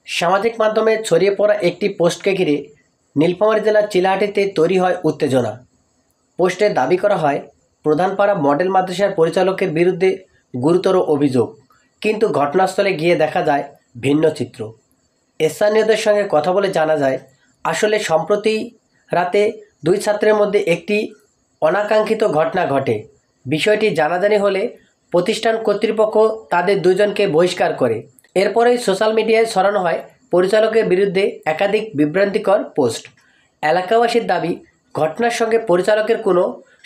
সামাজিক মাধ্যমে ছড়িয়ে পড়া একটি পোস্টকে ঘিরে নীলফামারী জেলার চিলাহাটিতে তৈরি হয় উত্তেজনা। পোস্টে দাবি করা হয় প্রধানপাড়া মডেল মাদ্রাসার পরিচালকের বিরুদ্ধে গুরুতর অভিযোগ, কিন্তু ঘটনাস্থলে গিয়ে দেখা যায় ভিন্ন চিত্র। স্থানীয়দের সঙ্গে কথা বলে জানা যায়, আসলে সম্প্রতি রাতে দুই ছাত্রের মধ্যে একটি অনাকাঙ্ক্ষিত ঘটনা ঘটে। বিষয়টি জানাজানি হলে প্রতিষ্ঠান কর্তৃপক্ষ তাদের দুজনকে বহিষ্কার করে। এরপরেই সোশ্যাল মিডিয়ায় ছড়ানো হয় পরিচালকের বিরুদ্ধে একাধিক বিভ্রান্তিকর পোস্ট। এলাকাবাসীর দাবি, ঘটনার সঙ্গে পরিচালকের কোনো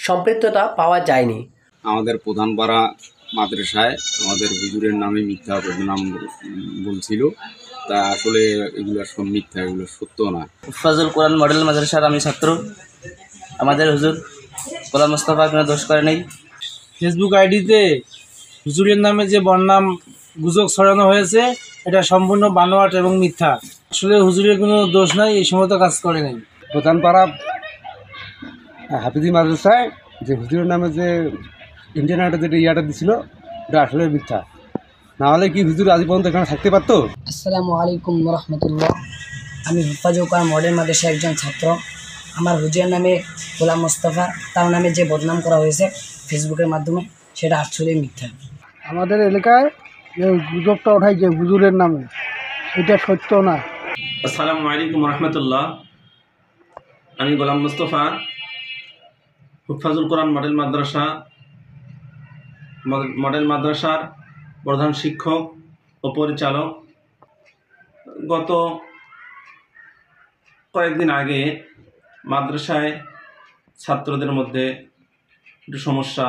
সম্পৃক্ততা পাওয়া যায়নি। আমাদের প্রধানপাড়া মাদ্রাসায় আমাদের হুজুরের নামে মিথ্যা বদনাম বলছিল, তা আসলে এগুলো সব মিথ্যা, এগুলো সত্য না। হুফাজুল কোরআন মডেল মাদ্রাসার আমি ছাত্র। আমাদের হুজুর গোলাম মোস্তফা কোনো দোষ করে নেই। ফেসবুক আইডিতে হুজুরের নামে যে বদনাম গুজব ছড়ানো হয়েছে, এটা সম্পূর্ণ বানোয়াট এবং মিথ্যা। আসলে হুজুরের কোনো দোষ নাই, এই সমস্ত কাজ করে নেই। প্রধানপাড়া হাফিজি মাদ্রাসায় যে হুজুরের নামে যে ইন্টারনেটে যেটা ইয়াটা দিছিল, এটা আসলে মিথ্যা। না হলে কি হুজুর আজ পর্যন্ত এখানে থাকতে পারতো? আসসালামু আলাইকুম রহমতুল্লাহ। আমি হুফাজুল কোরআন মডেল মাদ্রাসার একজন ছাত্র। আমার হুজুরের নামে গোলাম মোস্তফা, তার নামে যে বদনাম করা হয়েছে ফেসবুকের মাধ্যমে, সেটা আসলে মিথ্যা। আমাদের এলাকায় যে গুজবটা ওঠাই যে হুজুরের নামে, এটা সত্য না। আসসালামু আলাইকুম রহমতুল্লাহ। আমি গোলাম মোস্তফা, হুফাজুল কোরআন মডেল মাদ্রাসার প্রধান শিক্ষক ও পরিচালক। গত কয়েকদিন আগে মাদ্রাসায় ছাত্রদের মধ্যে একটু সমস্যা,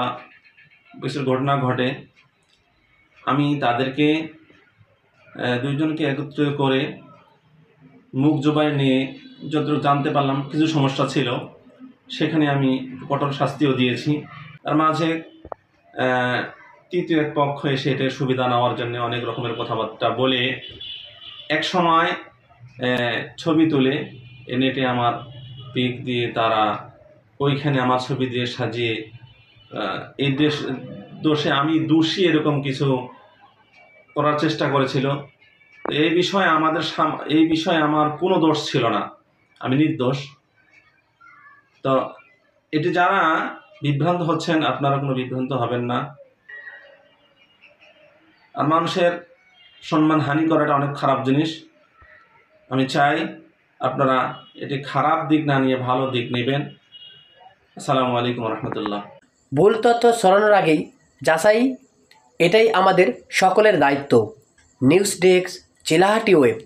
কিছু ঘটনা ঘটে। আমি তাদেরকে দুইজনকে একত্রিত করে মুখ জবাই নিয়ে যতটুকু জানতে পারলাম কিছু সমস্যা ছিল, সেখানে আমি কঠোর শাস্তিও দিয়েছি। তার মাঝে তৃতীয় এক পক্ষ এসে এটার সুবিধা নেওয়ার জন্য অনেক রকমের কথাবার্তা বলে এক সময় ছবি তুলে নেটে আমার পিক দিয়ে তারা ওইখানে আমার ছবি দিয়ে সাজিয়ে এই দোষে আমি দোষী এরকম কিছু করার চেষ্টা করেছিল। এই বিষয়ে আমার কোনো দোষ ছিল না, আমি নির্দোষ। তো এটি যারা বিভ্রান্ত হচ্ছেন, আপনারা কোনো বিভ্রান্ত হবেন না। আর মানুষের সম্মান হানি করাটা অনেক খারাপ জিনিস। আমি চাই আপনারা এটি খারাপ দিক না নিয়ে ভালো দিক নেবেন। আসসালামু আলাইকুম রহমতুল্লাহ। ভুল তথ্য ছড়ানোর আগেই যাচাই, এটাই আমাদের সকলের দায়িত্ব। News desk, Chilahati web.